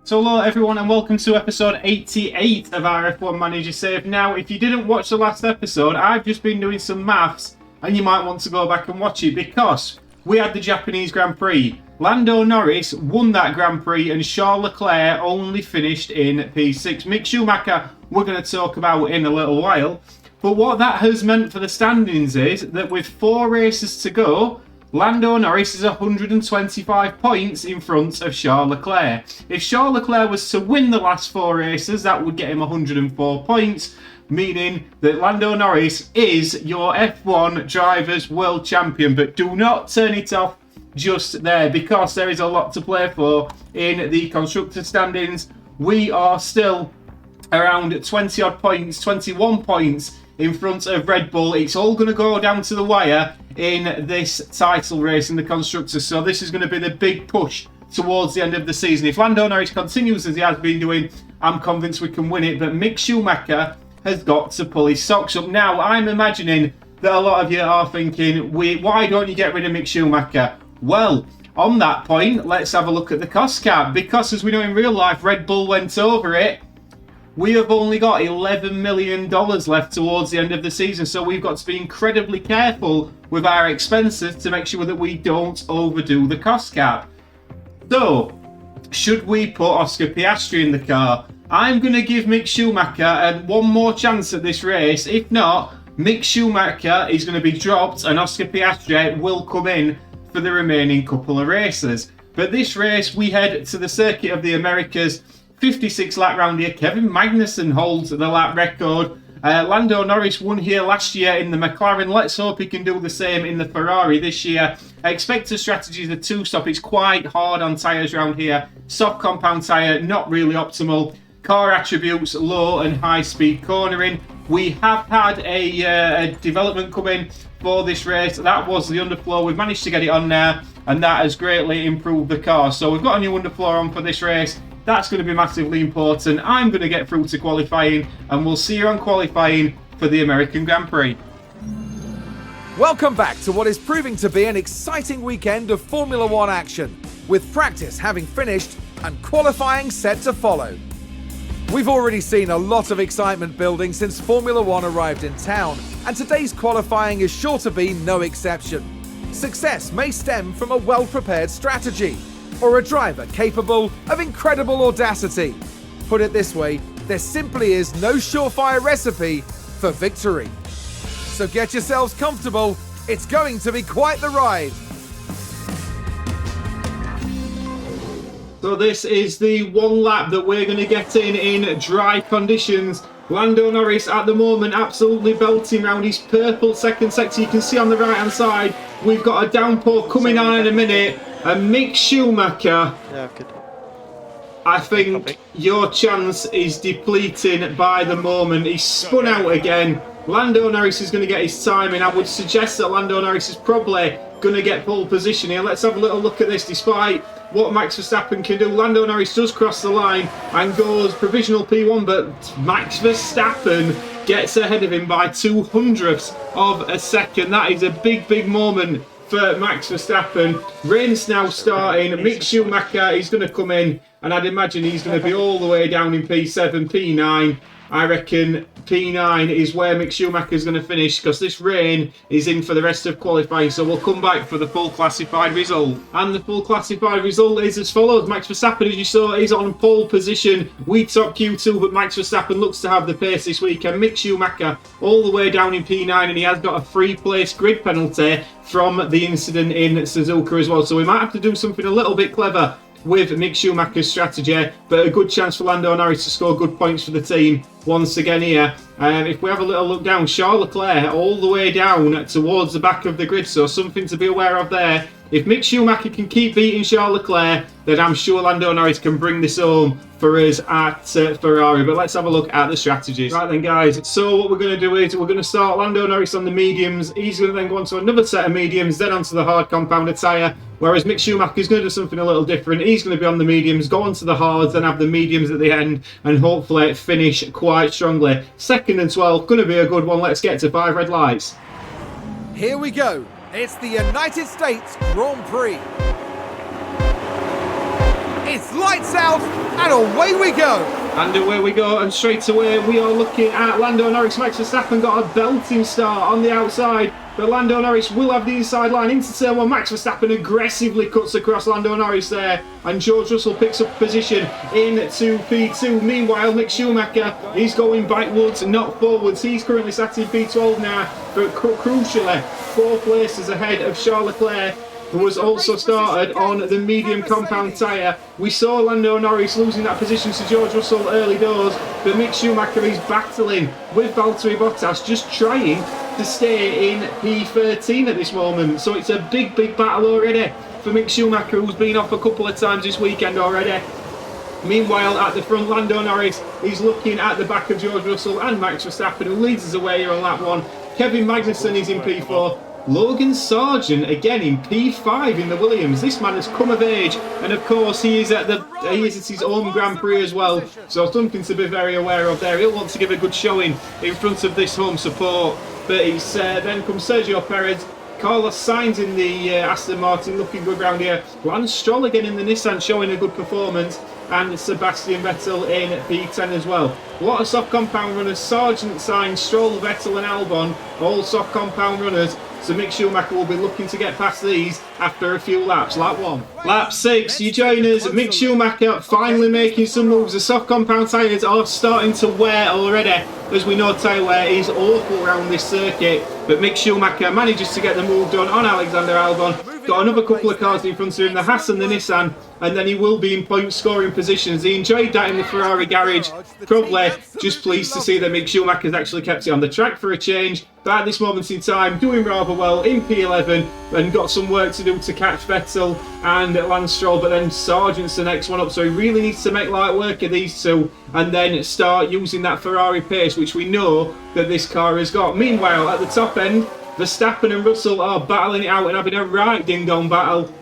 So hello everyone and welcome to episode 88 of our F1 Manager Save. Now, if you didn't watch the last episode, I've just been doing some maths and you might want to go back and watch it because we had the Japanese Grand Prix. Lando Norris won that Grand Prix and Charles Leclerc only finished in P6. Mick Schumacher we're going to talk about in a little while. But what that has meant for the standings is that with 4 races to go, Lando Norris is 125 points in front of Charles Leclerc. If Charles Leclerc was to win the last 4 races, that would get him 104 points, meaning that Lando Norris is your F1 Drivers' World Champion. But do not turn it off just there, because there is a lot to play for in the Constructors' standings. We are still around 20 odd points, 21 points in front of Red Bull. It's all going to go down to the wire in this title race in the Constructors, so this is going to be the big push towards the end of the season. If Lando Norris continues as he has been doing, I'm convinced we can win it, but Mick Schumacher has got to pull his socks up. Now, I'm imagining that a lot of you are thinking, why don't you get rid of Mick Schumacher? Well, on that point, let's have a look at the cost cap, because as we know in real life, Red Bull went over it. We have only got $11 million left towards the end of the season, so we've got to be incredibly careful with our expenses to make sure that we don't overdo the cost cap. So, should we put Oscar Piastri in the car? I'm going to give Mick Schumacher one more chance at this race. If not, Mick Schumacher is going to be dropped and Oscar Piastri will come in for the remaining couple of races. But this race, we head to the Circuit of the Americas. 56 lap round here. Kevin Magnussen holds the lap record. Lando Norris won here last year in the McLaren. Let's hope he can do the same in the Ferrari this year. Expect a strategy is a 2-stop. It's quite hard on tyres round here. Soft compound tyre, not really optimal. Car attributes, low and high speed cornering. We have had a development come in for this race. That was the underfloor. We've managed to get it on now, and that has greatly improved the car. So we've got a new underfloor on for this race. That's going to be massively important. I'm going to get through to qualifying, and we'll see you on qualifying for the American Grand Prix. Welcome back to what is proving to be an exciting weekend of Formula One action, with practice having finished and qualifying set to follow. We've already seen a lot of excitement building since Formula One arrived in town, and today's qualifying is sure to be no exception. Success may stem from a well-prepared strategy, or a driver capable of incredible audacity. Put it this way, there simply is no surefire recipe for victory. So get yourselves comfortable, it's going to be quite the ride. So this is the one lap that we're going to get in dry conditions. Lando Norris at the moment absolutely belting around his purple second sector. You can see on the right hand side we've got a downpour coming on in a minute. And Mick Schumacher, I think your chance is depleting by the moment. He's spun out again. Lando Norris is going to get his time in. I would suggest that Lando Norris is probably going to get pole position here. Let's have a little look at this. Despite what Max Verstappen can do, Lando Norris does cross the line and goes provisional P1, but Max Verstappen gets ahead of him by 200ths of a second. That is a big moment for Max Verstappen. Rain's now starting. Mick Schumacher is going to come in, and I'd imagine he's going to be all the way down in P7, P9. I reckon P9 is where Mick Schumacher is going to finish, because this rain is in for the rest of qualifying. So we'll come back for the full classified result. And the full classified result is as follows. Max Verstappen, as you saw, is on pole position. We top Q2, but Max Verstappen looks to have the pace this weekend. Mick Schumacher all the way down in P9, and he has got a 3-place grid penalty from the incident in Suzuka as well. So we might have to do something a little bit clever with Mick Schumacher's strategy, but a good chance for Lando Norris to score good points for the team once again here. If we have a little look down, Charles Leclerc all the way down towards the back of the grid, so something to be aware of there. If Mick Schumacher can keep beating Charles Leclerc, then I'm sure Lando Norris can bring this home for us at Ferrari. But let's have a look at the strategies. Right then, guys, so what we're going to do is we're going to start Lando Norris on the mediums. He's going to then go on to another set of mediums, then onto the hard compounded tyre, whereas Mick Schumacher is going to do something a little different. He's going to be on the mediums, go on to the hards, then have the mediums at the end, and hopefully finish quite strongly. Second and 12, going to be a good one. Let's get to 5 red lights. Here we go. It's the United States Grand Prix. It's lights out and away we go. And away we go, and straight away we are looking at Lando Norris. Max Verstappen got a belting start on the outside, but Lando Norris will have the inside line into turn one. Max Verstappen aggressively cuts across Lando Norris there, and George Russell picks up position into P2. Meanwhile, Mick Schumacher is going backwards, not forwards. He's currently sat in P12 now, but crucially 4 places ahead of Charles Leclerc, who was also started on the medium compound tyre. We saw Lando Norris losing that position to George Russell early doors, but Mick Schumacher is battling with Valtteri Bottas, just trying to stay in P13 at this moment. So it's a big battle already for Mick Schumacher, who's been off a couple of times this weekend already. Meanwhile, at the front, Lando Norris is looking at the back of George Russell and Max Verstappen, who leads us away here on lap 1. Kevin Magnussen is in P4. Logan Sargent again in P5 in the Williams. This man has come of age, and of course he is at his own Grand Prix as well, so something to be very aware of there. He'll want to give a good showing in front of this home support. But it's then comes Sergio Perez, Carlos Sainz in the Aston Martin, looking good round here. Lance Stroll again in the Nissan, showing a good performance, and Sebastian Vettel in P10 as well. A lot of soft compound runners: Sargent, Sainz, Stroll, Vettel and Albon, all soft compound runners. So Mick Schumacher will be looking to get past these after a few laps. Lap 1. Lap 6, you join us. Mick Schumacher finally making some moves. The soft compound tyres are starting to wear already. As we know, tyre wear is awful around this circuit. But Mick Schumacher manages to get the move done on Alexander Albon. Got another couple of cars in front of him, the Haas and the Nissan, and then he will be in point scoring positions. He enjoyed that in the Ferrari garage. Probably just pleased to see that Mick Schumacher's actually kept it on the track for a change. But at this moment in time, doing rather well in P11, and got some work to do to catch Vettel and Lance Stroll. But then Sargent's the next one up, so he really needs to make light work of these two and then start using that Ferrari pace, which we know that this car has got. Meanwhile, at the top end, Verstappen and Russell are battling it out and having a right ding-dong battle.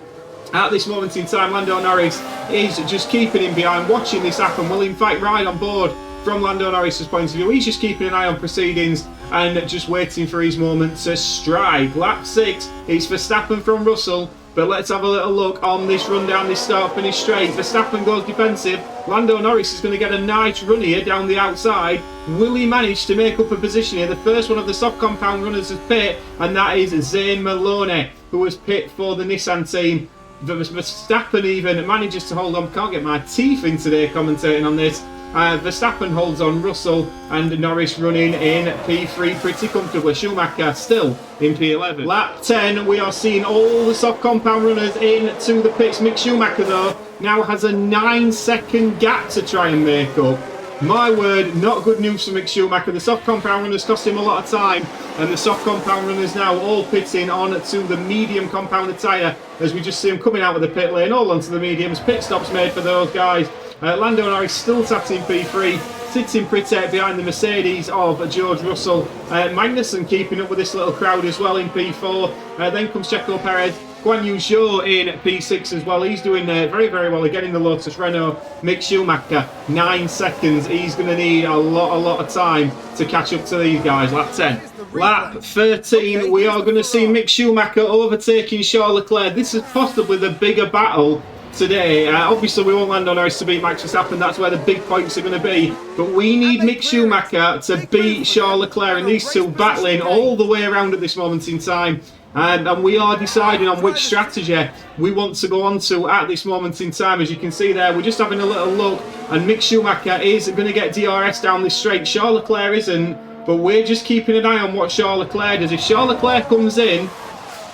At this moment in time, Lando Norris is just keeping him behind, watching this happen. Will in fact ride on board from Lando Norris's point of view. He's just keeping an eye on proceedings and just waiting for his moment to strike. Lap 6, it's Verstappen from Russell. But let's have a little look on this run down this start-finish straight. Verstappen goes defensive. Lando Norris is going to get a nice run here down the outside. Will he manage to make up a position here? The first one of the soft compound runners is pit, and that is Zane Maloney, who was pit for the Nissan team. Verstappen even manages to hold on. Can't get my teeth in today commentating on this. Verstappen holds on. Russell and Norris running in P3 pretty comfortably. Schumacher still in P11. Lap 10, we are seeing all the soft compound runners into the pits. Mick Schumacher though now has a 9-second gap to try and make up. My word, not good news for Mick Schumacher. The soft compound runners cost him a lot of time, and the soft compound runners now all pitting on to the medium compounded tyre, as we just see them coming out of the pit lane, all onto the mediums. Pit stops made for those guys. Lando Norris still sat in P3, sitting pretty behind the Mercedes of George Russell. Magnussen keeping up with this little crowd as well in P4. Then comes Checo Perez. Guan Yu Zhou in P6 as well. He's doing very well again in the Lotus Renault. Mick Schumacher, 9 seconds. He's going to need a lot of time to catch up to these guys. Lap 10. Lap 13, we are going to see Mick Schumacher overtaking Charles Leclerc. This is possibly the bigger battle today. Obviously we want Lando Norris to beat Max Verstappen, that's where the big points are going to be, but we need Mick Schumacher to beat Charles Leclerc, and these two battling all the way around at this moment in time, and we are deciding on which strategy we want to go on to at this moment in time. As you can see there, we're just having a little look, and Mick Schumacher is going to get DRS down this straight. Charles Leclerc isn't, but we're just keeping an eye on what Charles Leclerc does. If Charles Leclerc comes in,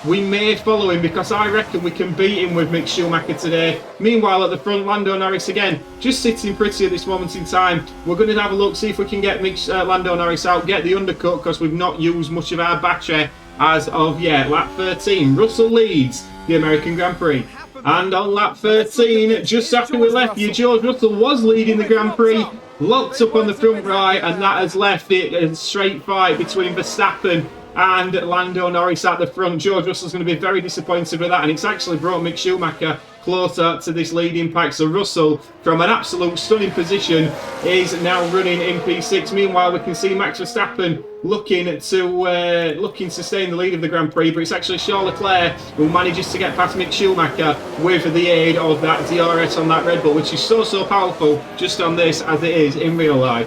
we may follow him, because I reckon we can beat him with Mick Schumacher today. Meanwhile, at the front, Lando Norris again, just sitting pretty at this moment in time. We're going to have a look, see if we can get Lando Norris out, get the undercut, because we've not used much of our battery as of yet. Lap 13, Russell leads the American Grand Prix. And on lap 13, just after we left you, George Russell was leading the Grand Prix, locked up on the front right, and that has left it a straight fight between Verstappen and Lando Norris at the front. George Russell's going to be very disappointed with that, and it's actually brought Mick Schumacher closer to this leading pack. So Russell, from an absolute stunning position, is now running in P6. Meanwhile, we can see Max Verstappen looking to stay in the lead of the Grand Prix, but it's actually Charles Leclerc who manages to get past Mick Schumacher with the aid of that DRS on that Red Bull, which is so powerful just on this as it is in real life.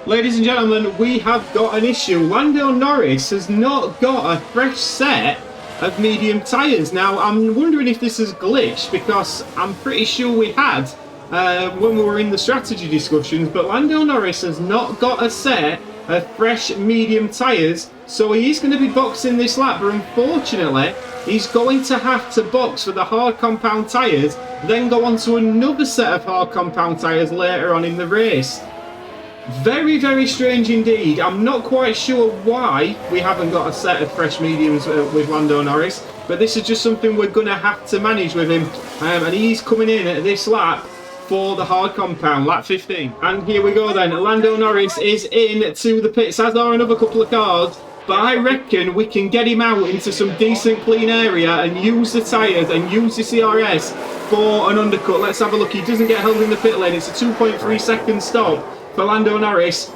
Ladies and gentlemen, we have got an issue. Lando Norris has not got a fresh set of medium tyres. Now, I'm wondering if this is glitched, because I'm pretty sure we had when we were in the strategy discussions, but Lando Norris has not got a set of fresh medium tyres, so he is going to be boxing this lap, but unfortunately he's going to have to box for the hard compound tyres, then go on to another set of hard compound tyres later on in the race. Very strange indeed. I'm not quite sure why we haven't got a set of fresh mediums with Lando Norris, but this is just something we're going to have to manage with him, and he's coming in at this lap for the hard compound, lap 15. And here we go then. Lando Norris is in to the pits, as are another couple of cars, but I reckon we can get him out into some decent clean area and use the tyres and use the CRS for an undercut. Let's have a look. He doesn't get held in the pit lane. It's a 2.3 second stop for Lando Norris.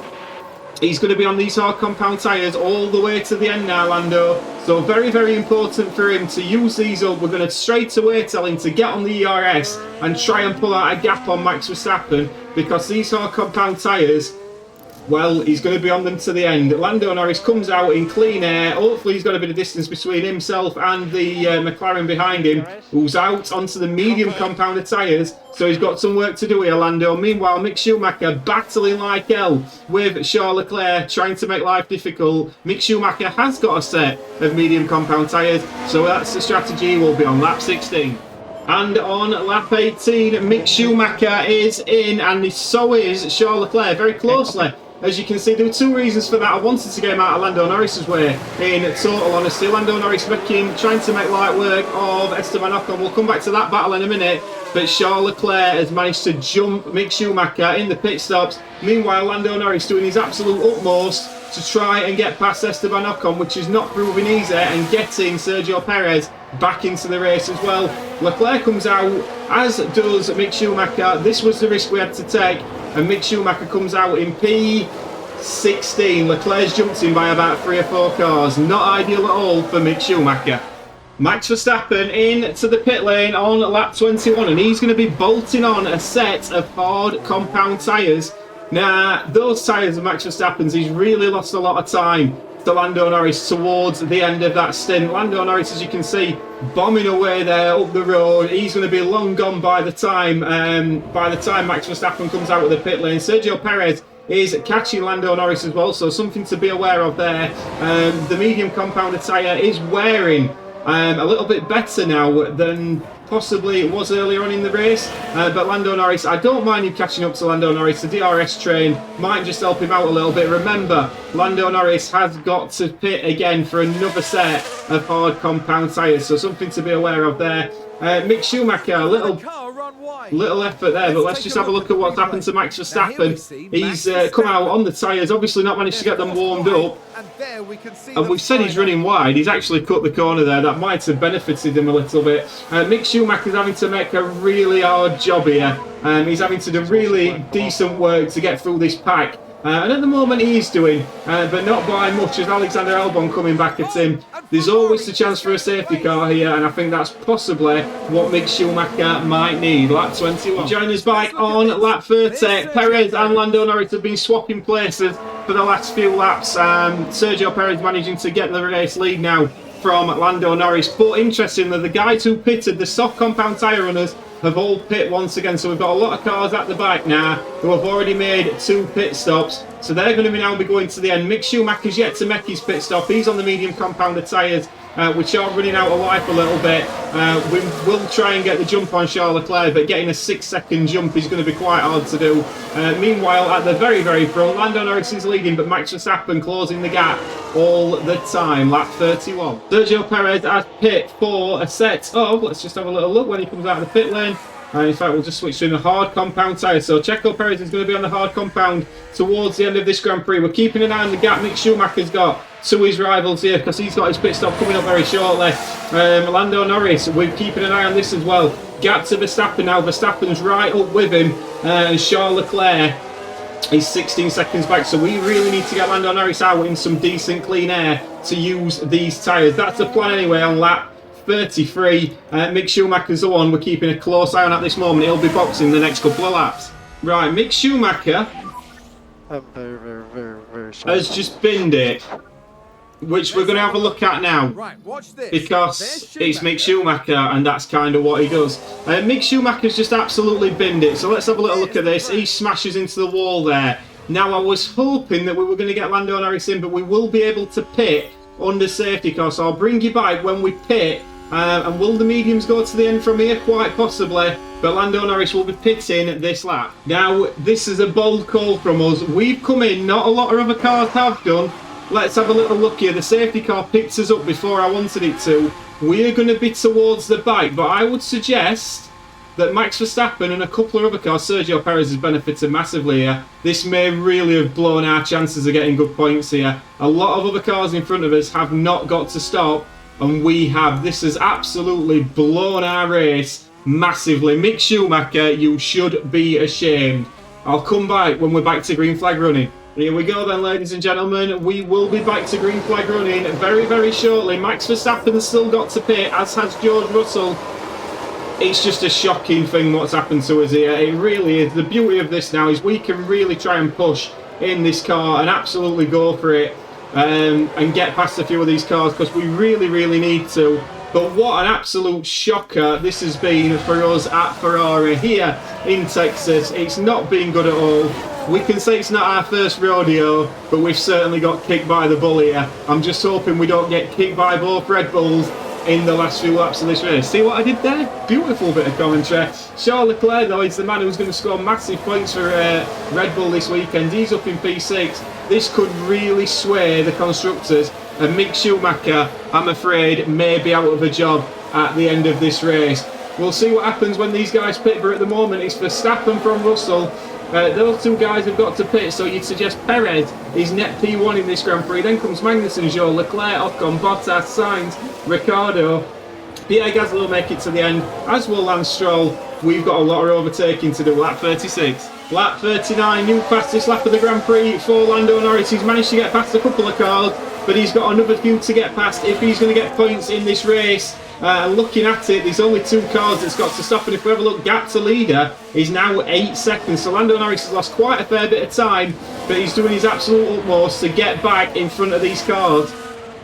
He's going to be on these hard compound tyres all the way to the end now, Lando. So very important for him to use these up. We're going to straight away tell him to get on the ERS and try and pull out a gap on Max Verstappen, because these hard compound tyres, well, he's going to be on them to the end. Lando Norris comes out in clean air. Hopefully he's got a bit of distance between himself and the McLaren behind him, who's out onto the medium compounded tyres. So he's got some work to do here, Lando. Meanwhile, Mick Schumacher battling like hell with Charles Leclerc, trying to make life difficult. Mick Schumacher has got a set of medium compound tyres, so that's the strategy. We'll be on lap 16. And on lap 18, Mick Schumacher is in, and so is Charles Leclerc, very closely. As you can see, there were two reasons for that. I wanted to get him out of Lando Norris's way, in total honesty. Lando Norris trying to make light work of Esteban Ocon. We'll come back to that battle in a minute. But Charles Leclerc has managed to jump Mick Schumacher in the pit stops. Meanwhile, Lando Norris doing his absolute utmost to try and get past Esteban Ocon, which is not proving easy, and getting Sergio Perez back into the race as well. Leclerc comes out, as does Mick Schumacher. This was the risk we had to take, and Mick Schumacher comes out in P16. Leclerc's jumped in by about 3 or 4 cars. Not ideal at all for Mick Schumacher. Max Verstappen into the pit lane on lap 21, and he's going to be bolting on a set of hard compound tyres. Now, those tyres of Max Verstappen's, he's really lost a lot of time to Lando Norris towards the end of that stint. Lando Norris, as you can see, bombing away there up the road. He's going to be long gone by the time Max Verstappen comes out of the pit lane. Sergio Perez is catching Lando Norris as well, so something to be aware of there. The medium compounded tyre is wearing a little bit better now than possibly it was earlier on in the race, but Lando Norris, I don't mind him catching up to Lando Norris. The DRS train might just help him out a little bit. Remember, Lando Norris has got to pit again for another set of hard compound tyres, so something to be aware of there. Mick Schumacher, a little effort there, but let's just have a look at what's happened to Max Verstappen. He's come out on the tyres, obviously not managed to get them warmed up, and we've said he's running wide. He's actually cut the corner there. That might have benefited him a little bit. Mick Schumacher's having to make a really hard job here. He's having to do really decent work to get through this pack. And at the moment he is doing, but not by much, as Alexander Albon coming back at him. There's always the chance for a safety car here, and I think that's possibly what Mick Schumacher might need. Lap 21. Joining us back on lap 30. Perez and Lando Norris have been swapping places for the last few laps. Sergio Perez managing to get the race lead now from Lando Norris. But interestingly, the guys who pitted, the soft compound tyre runners, have all pit once again. So we've got a lot of cars at the back now who have already made 2 pit stops. So they're going to now be going to the end. Mick Schumacher's yet to make his pit stop. He's on the medium compounded tyres, which are running out of life a little bit. We will try and get the jump on Charles Leclerc, but getting a 6-second jump is going to be quite hard to do. Meanwhile, at the very front, Lando Norris is leading, but Max Verstappen closing the gap all the time. Lap 31. Sergio Perez has pit for a set of, let's just have a little look when he comes out of the pit lane. In fact, we'll just switch to a hard compound tyre. So Checo Perez is going to be on the hard compound towards the end of this Grand Prix. We're keeping an eye on the gap Mick Schumacher's got to his rivals here, because he's got his pit stop coming up very shortly. Lando Norris, we're keeping an eye on this as well. gap to Verstappen now. Verstappen's right up with him, and Charles Leclerc is 16 seconds back. So we really need to get Lando Norris out in some decent clean air to use these tyres. That's the plan anyway on lap 33. Mick Schumacher's the one we're keeping a close eye on at this moment. He'll be boxing the next couple of laps. Right, Mick Schumacher has just binned it, which we're going to have a look at now, because it's Mick Schumacher and that's kind of what he does. Mick Schumacher's just absolutely binned it, so let's have a little look at this. He smashes into the wall there. Now I was hoping that we were going to get Lando Norris in, but we will be able to pit under safety car, so I'll bring you back when we pit. And will the mediums go to the end from here? Quite possibly, but Lando Norris will be pitting this lap. Now, this is a bold call from us. We've come in, not a lot of other cars have done. Let's have a little look here. The safety car picked us up before I wanted it to. We're going to be towards the back, but I would suggest that Max Verstappen and a couple of other cars, Sergio Perez has benefited massively here. This may really have blown our chances of getting good points here. A lot of other cars in front of us have not got to stop, and we have. This has absolutely blown our race massively. Mick Schumacher, you should be ashamed. I'll come back when we're back to green flag running. Here we go then, ladies and gentlemen. We will be back to green flag running very, very shortly. Max Verstappen's still got to pit, as has George Russell. It's just a shocking thing what's happened to us here. It really is. The beauty of this now is we can really try and push in this car and absolutely go for it. And get past a few of these cars, because we really, really need to. But what an absolute shocker this has been for us at Ferrari here in Texas. It's not been good at all. We can say it's not our first rodeo, but we've certainly got kicked by the bull here. I'm just hoping we don't get kicked by both Red Bulls in the last few laps of this race. See what I did there? Beautiful bit of commentary. Charles Leclerc, though, is the man who's going to score massive points for Red Bull this weekend. He's up in P6. This could really sway the constructors, and Mick Schumacher, I'm afraid, may be out of a job at the end of this race. We'll see what happens when these guys pit, but at the moment it's Verstappen from Russell. Those two guys have got to pit, so you'd suggest Perez is net P1 in this Grand Prix. Then comes Magnussen, Joe, Leclerc, Ocon, Bottas, Sainz, Ricciardo. Pierre Gasly will make it to the end, as will Lance Stroll. We've got a lot of overtaking to do. Lap 36. Lap 39, new fastest lap of the Grand Prix for Lando Norris. He's managed to get past a couple of cars, but he's got another few to get past if he's going to get points in this race. Looking at it, there's only two cars that's got to stop, and if we have a look, gap to leader is now 8 seconds. So Lando Norris has lost quite a fair bit of time, but he's doing his absolute utmost to get back in front of these cars.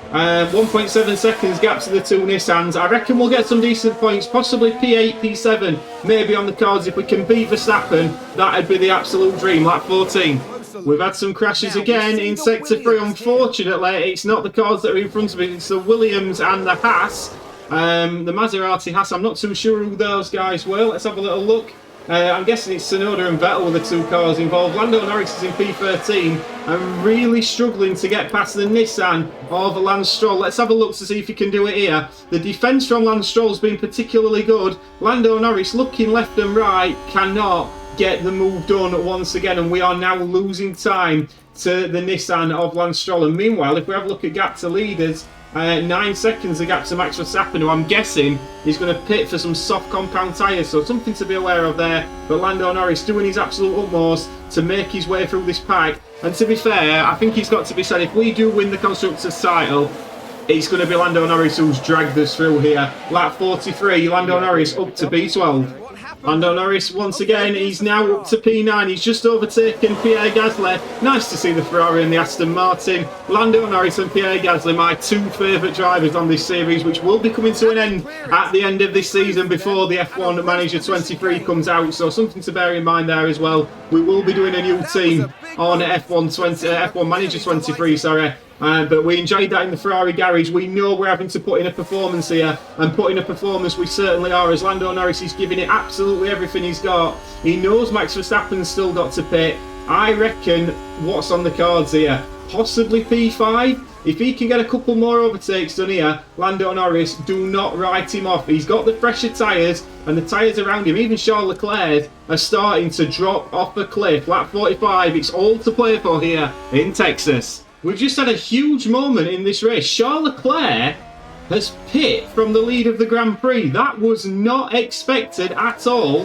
1.7 seconds gap to the two Nissans. I reckon we'll get some decent points, possibly P8, P7, maybe on the cards. If we can beat Verstappen, that'd be the absolute dream. Lap 14. We've had some crashes again in Sector 3. Unfortunately, it's not the cars that are in front of it, it's the Williams and the Haas. The Maserati Haas, I'm not too sure who those guys were. Let's have a little look. I'm guessing it's Tsunoda and Vettel with the two cars involved. Lando Norris is in P13 and really struggling to get past the Nissan of Lance Stroll. Let's have a look to see if he can do it here. The defence from Lance Stroll's been particularly good. Lando Norris, looking left and right, cannot get the move done once again, and we are now losing time to the Nissan of Lance Stroll. And meanwhile, if we have a look at gap to leaders, 9 seconds of gap to Max Verstappen, who I'm guessing is going to pit for some soft compound tyres, so something to be aware of there. But Lando Norris doing his absolute utmost to make his way through this pack. And to be fair, I think he's got to be said, if we do win the Constructors' title, it's going to be Lando Norris who's dragged us through here. Lap 43, Lando Norris up to P12. Lando Norris, once again, he's now up to P9. He's just overtaken Pierre Gasly. Nice to see the Ferrari and the Aston Martin. Lando Norris and Pierre Gasly, my two favourite drivers on this series, which will be coming to an end at the end of this season before the F1 Manager 23 comes out. So something to bear in mind there as well. We will be doing a new team on F1 Manager 23, sorry. But we enjoyed that in the Ferrari garage. We know we're having to put in a performance here, and put in a performance we certainly are, as Lando Norris is giving it absolutely everything he's got. He knows Max Verstappen's still got to pit. I reckon what's on the cards here, possibly P5. If he can get a couple more overtakes done here, Lando Norris, do not write him off. He's got the fresher tyres, and the tyres around him, even Charles Leclerc, are starting to drop off a cliff. Lap 45, it's all to play for here in Texas. We've just had a huge moment in this race. Charles Leclerc has pit from the lead of the Grand Prix. That was not expected at all.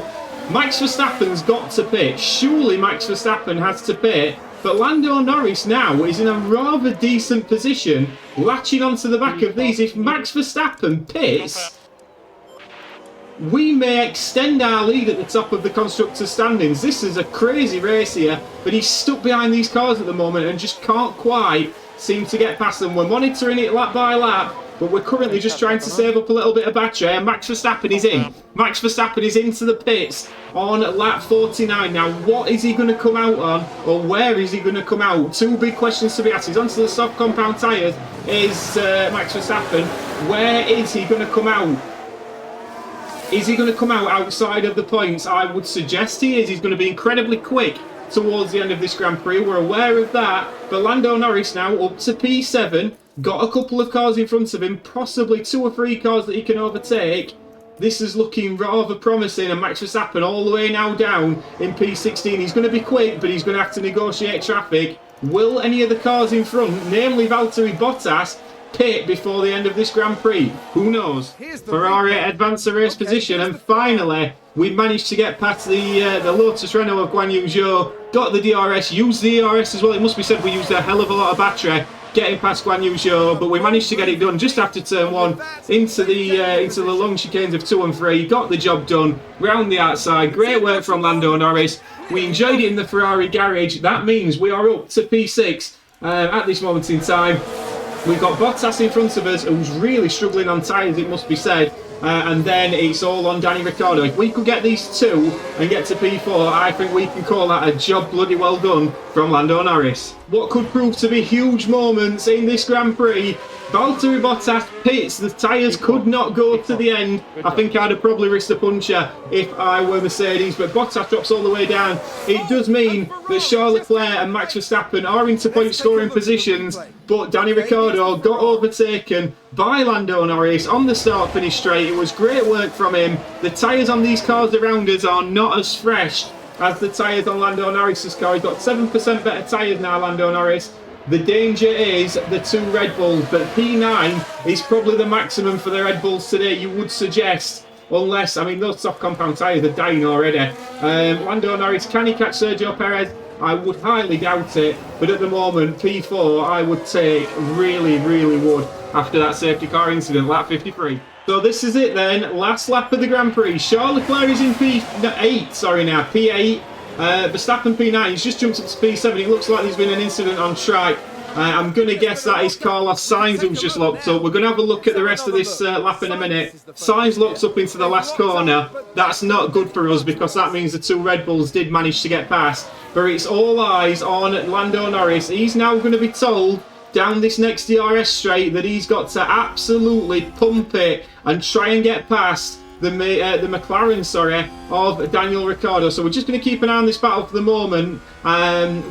Max Verstappen's got to pit. Surely Max Verstappen has to pit. But Lando Norris now is in a rather decent position, latching onto the back of these. If Max Verstappen pits, we may extend our lead at the top of the constructors' standings. This is a crazy race here, but he's stuck behind these cars at the moment and just can't quite seem to get past them. We're monitoring it lap by lap, but we're currently just trying to save up a little bit of battery, and Max Verstappen is in. Max Verstappen is into the pits on lap 49. Now, what is he going to come out on, or where is he going to come out? Two big questions to be asked. He's onto the soft compound tyres, is Max Verstappen. Where is he going to come out? Is he going to come out outside of the points? I would suggest he is. He's going to be incredibly quick towards the end of this Grand Prix. We're aware of that. But Lando Norris now up to P7. Got a couple of cars in front of him. Possibly 2 or 3 cars that he can overtake. This is looking rather promising. And Max Verstappen all the way now down in P16. He's going to be quick, but he's going to have to negotiate traffic. Will any of the cars in front, namely Valtteri Bottas, pit before the end of this Grand Prix? Who knows? Ferrari advance the race position, and finally we managed to get past the Lotus Renault of Guan Yu Zhou. Got the DRS, used the DRS as well. It must be said we used a hell of a lot of battery getting past Guan Yu Zhou, but we managed to get it done just after turn 1 into the long chicanes of 2 and 3. Got the job done round the outside. Great work from Lando Norris. We enjoyed it in the Ferrari garage. That means we are up to P6 at this moment in time. We've got Bottas in front of us, who's really struggling on tyres, it must be said. And then it's all on Danny Ricciardo. If we could get these 2 and get to P4, I think we can call that a job bloody well done from Lando Norris. What could prove to be huge moments in this Grand Prix. Valtteri Bottas pits. The tyres could not go to the end. I think I'd have probably risked a puncture if I were Mercedes, but Bottas drops all the way down. It does mean that Charles Leclerc and Max Verstappen are into point scoring positions, but Danny Ricciardo got overtaken by Lando Norris on the start finish straight. It was great work from him. The tyres on these cars around us are not as fresh as the tyres on Lando Norris's car. He's got 7% better tyres now, Lando Norris. The danger is the 2 Red Bulls, but P9 is probably the maximum for the Red Bulls today, you would suggest. Unless, I mean, those soft compound tyres are dying already. Lando Norris, can he catch Sergio Perez? I would highly doubt it, but at the moment, P4 I would take, really, really would, after that safety car incident, lap 53. So this is it then, last lap of the Grand Prix. Charles Leclerc is in P8. Verstappen P9, he's just jumped up to P7. It looks like there's been an incident on track. I'm going to guess that is Carlos Sainz who's just locked up. We're going to have a look at the rest of this lap in a minute. Sainz locks up into the last corner. That's not good for us because that means the 2 Red Bulls did manage to get past. But it's all eyes on Lando Norris. He's now going to be told down this next DRS straight that he's got to absolutely pump it and try and get past the McLaren, of Daniel Ricciardo. So we're just going to keep an eye on this battle for the moment,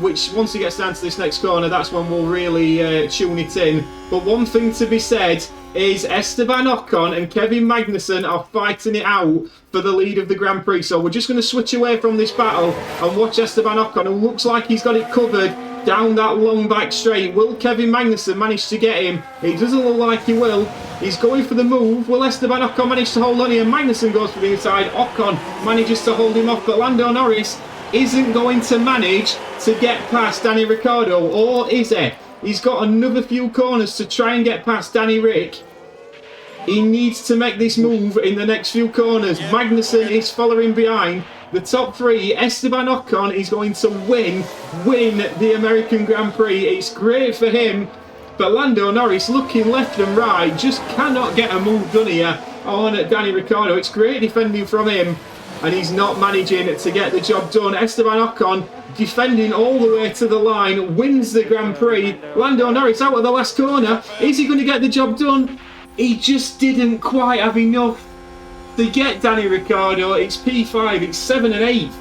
which once he gets down to this next corner, that's when we'll really tune it in. But one thing to be said is Esteban Ocon and Kevin Magnussen are fighting it out for the lead of the Grand Prix. So we're just going to switch away from this battle and watch Esteban Ocon, who looks like he's got it covered down that long back straight. Will Kevin Magnussen manage to get him? It doesn't look like he will. He's going for the move. Will Esteban Ocon manage to hold on here? Magnussen goes for the inside. Ocon manages to hold him off, but Lando Norris isn't going to manage to get past Danny Ricciardo, or is he? He's got another few corners to try and get past Danny Rick. He needs to make this move in the next few corners. Magnussen is following behind. The top 3, Esteban Ocon is going to win the American Grand Prix. It's great for him, but Lando Norris looking left and right, just cannot get a move done here on Danny Ricciardo. It's great defending from him, and he's not managing to get the job done. Esteban Ocon defending all the way to the line, wins the Grand Prix. Lando Norris out of the last corner. Is he going to get the job done? He just didn't quite have enough to get Danny Ricciardo. It's P5, it's 7 and 8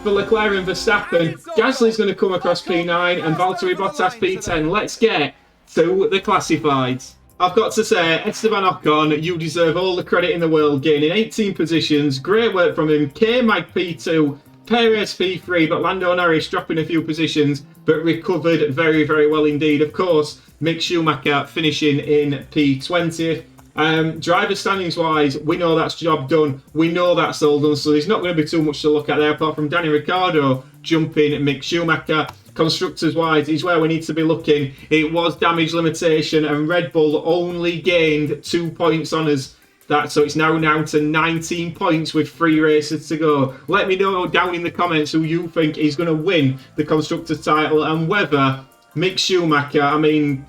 for Leclerc and Verstappen. Gasly's going to come across P9 and Valtteri Bottas P10. Let's get to the classifieds. I've got to say, Esteban Ocon, you deserve all the credit in the world, gaining 18 positions. Great work from him. K-Mag P2, Perez P3, but Lando Norris dropping a few positions, but recovered very, very well indeed. Of course, Mick Schumacher finishing in P20th. Driver standings wise, we know that's job done. We know that's all done, so there's not going to be too much to look at there apart from Danny Ricciardo jumping Mick Schumacher. Constructors wise is where we need to be looking. It was damage limitation and Red Bull only gained 2 points on us. So it's now down to 19 points with 3 races to go. Let me know down in the comments who you think is going to win the Constructors title and whether Mick Schumacher, I mean,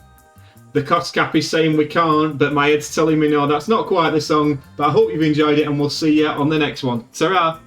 the cost cap is saying we can't, but my head's telling me no, that's not quite the song. But I hope you've enjoyed it and we'll see you on the next one. Ta-ra!